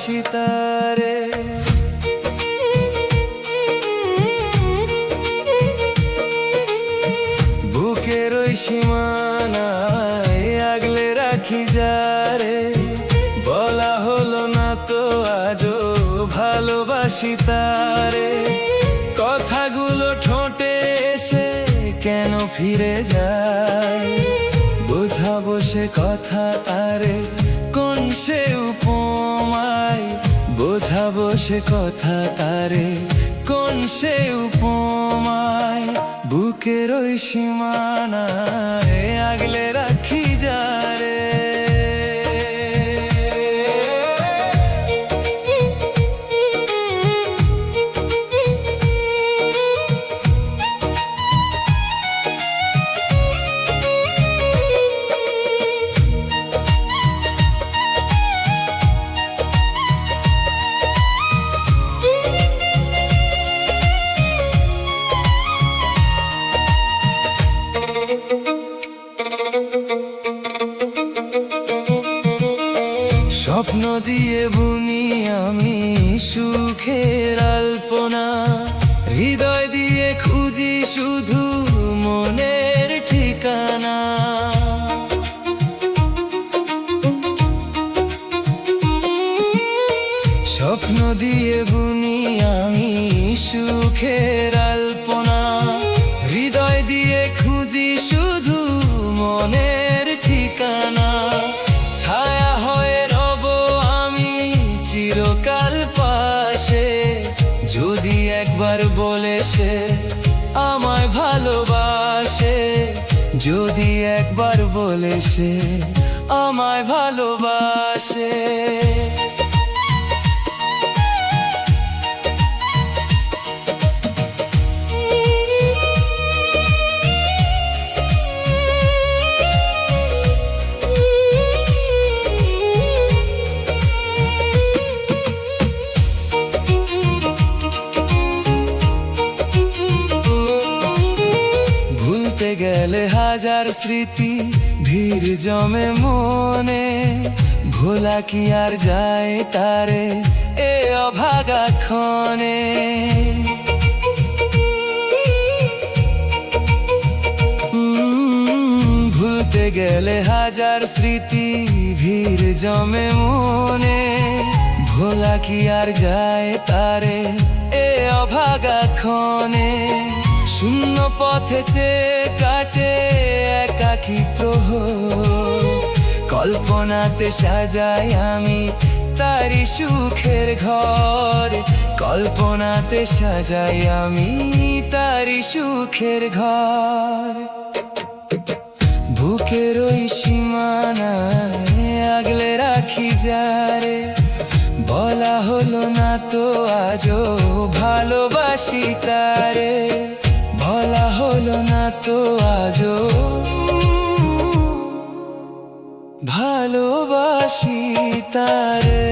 ভালোবাসি তারে। বুকের ওই সীমানায় আগলে রাখি যারে, বলা হলো না তো আজও ভালোবাসি তারে। কথাগুলো ঠোঁটে এসে কেন ফিরে যায়, বোঝাবো সে কথা তারে কোন সে উপমায়, বোঝাবো সে কথা তারে কোন সে উপমায়। বুকের ওই সীমানায় আগলে রাখি যারে। স্বপ্ন দিয়ে বুনি আমি সুখের আলপনা, হৃদয় দিয়ে খুঁজি শুধু মনের ঠিকানা। স্বপ্ন দিয়ে বুনি আমি সুখের আলপনা, হৃদয় দিয়ে খুঁজি শুধু মনের ঠিকানা। ছায়া হয়ে রব আমি চিরকাল পাশে, যদি একবার বলে সে আমায় ভালোবাসে, যদি একবার বলে সে আমায় ভালোবাসে। গেলে হাজার স্মৃতি ভিড় জমে মনে, ভোলা কি আর যায় তারে এ অভাগা ক্ষণে। ভুলতে গেলে হাজার স্মৃতি ভিড় জমে মনে, ভোলা কি আর যায় তারে এ অভাগা ক্ষণে। শূন্য পথে চেয়ে কাটে একাকী প্রহর, কল্পনাতে সাজাই আমি তারি সুখের ঘর, কল্পনাতে সাজাই আমি তারি সুখের ঘর। বুকের ওই সীমানায় আগলে রাখি যারে, বলা হলো না তো আজও ভালোবাসি তারে, বলা হলো না তো আজও ভালোবাসি তারে।